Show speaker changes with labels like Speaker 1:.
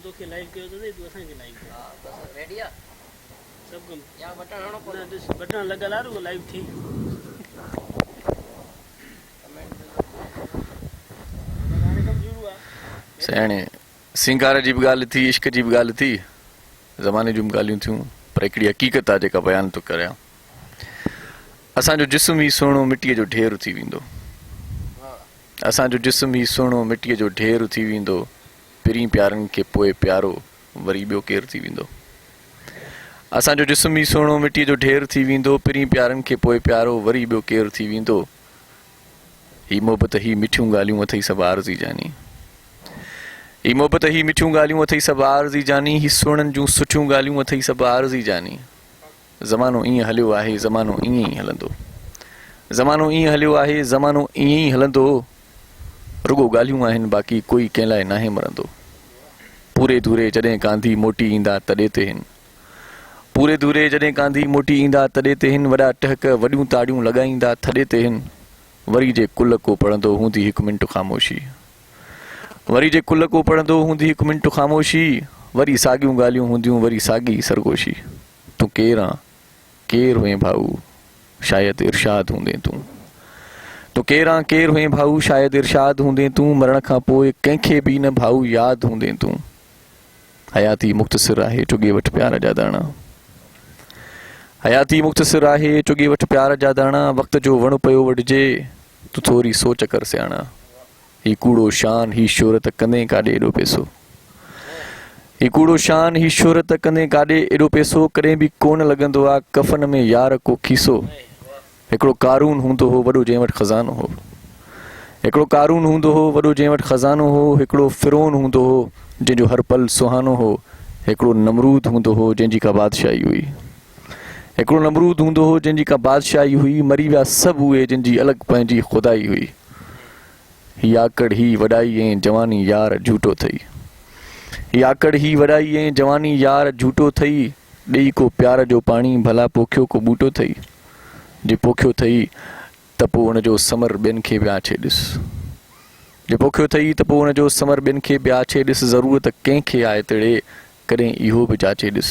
Speaker 1: तो के लाइव कयो तो नहीं तू असा के लाइव कर
Speaker 2: हां बस रेडी है
Speaker 1: सब कम
Speaker 2: या बटन हणो
Speaker 1: ना
Speaker 2: पड़ो
Speaker 1: दिस बटन लगा लारो लाइव थी
Speaker 2: कमेंट
Speaker 1: गाने कब शुरू हुआ
Speaker 3: सेणे सिंगार जी भी ॻाल्हि थी इश्क जी भी ॻाल्हि थी ज़माने जूं ॻाल्हियूं थियूं पर हिकिड़ी हक़ीक़त आहे जेका बयानु थो करियां असांजो जिस्म ई सुहिणो मिटीअ जो ढेर थी वेंदो असांजो जिस्म ई सुहिणो मिटीअ जो ढेर थी वेंदो पहिरीं प्यारनि खे पोइ प्यारो वरी ॿियो केरु थी वेंदो असांजो जिस्म ई सुहिणो मिटीअ जो ढेर थी वेंदो पहिरीं प्यारनि खे पोइ प्यारो वरी ॿियो केरु थी वेंदो ही मोहबत ही मिठियूं ॻाल्हियूं अथई सभु आरज़ी जानी ही मोहबत ही मिठियूं ॻाल्हियूं अथई सभु आरज़ी जानी ही सुहिणनि जूं सुठियूं ॻाल्हियूं अथई सभु आरज़ी जानी ज़मानो ईअं हलियो आहे ज़मानो ईअं ई हलंदो ज़मानो ईअं हलियो आहे ज़मानो ईअं ई हलंदो रुगो ॻाल्हियूं आहिनि बाक़ी कोई कंहिं लाइ नाहे मरंदो पूरे धूरे जॾहिं गांधी मोटी ईंदा तॾहिं ते हिन पूरे धूरे जॾहिं गांधी मोटी ईंदा तॾहिं ते हिन वॾा टहक वॾियूं ताड़ियूं लॻाईंदा थॾे ते हिन वरी जे कुल को पढ़ंदो हूंदी हिकु मिंट ख़ामोशी वरी जे कुल को पढ़ंदो हूंदी हिकु मिंट ख़ामोशी वरी साॻियूं ॻाल्हियूं हूंदियूं वरी साॻी सरगोशी तूं केरु आं केरु हुए भाऊ शायदि इरशाद हूंदे तूं तूं केरु आं केरु हुए भाऊ शायदि इरशाद हूंदे तूं मरण खां पोइ कंहिंखे बि न भाऊ यादि हूंदे तूं हयाती मुख़्तसिर आहे चुॻे वठि प्यार जा दाणा हयाती मुख़्तसिर आहे चुॻे वठि प्यार जा दाणा वक़्त जो वण पियो वढिजे तूं थोरी सोच कर सियाणा ही कूड़ो शान ही शोहरत कंदे काॾे एॾो पैसो ही कूड़ो शान ही शोहरत कंदे काॾे एॾो पैसो कॾहिं बि कोन लॻंदो आहे कफ़न में यार को खीसो हिकिड़ो कारून हूंदो हो वॾो जंहिं वटि ख़ज़ानो हो हिकिड़ो कारून हूंदो हो वॾो जंहिं वटि ख़ज़ानो हो हिकिड़ो फिरोन हूंदो हो जंहिंजो हर पल सुहानो हो हिकिड़ो नमरूद हूंदो हो जंहिंजी का बादशाही हुई हिकिड़ो नमरूद हूंदो हो जंहिंजी का बादशाही हुई मरी विया सभु उहे जंहिंजी अलॻि पंहिंजी ख़ुदाई हुई ही आकड़ ही वॾाई ऐं जवानी यार झूठो अथई ही आकड़ ही वॾाई ऐं जवानी यार झूठो अथई ॾेई को प्यार जो पाणी भला पोखियो को ॿूटो अथई जे पोखियो अथई त पोइ हुनजो समर ॿियनि खे वियाछे ॾिस जे पोखियो अथई त पोइ हुनजो समर ॿियनि खे वियाछे ॾिस ज़रूरत कंहिंखे आहे तहिड़े कॾहिं इहो बि जाचे ॾिस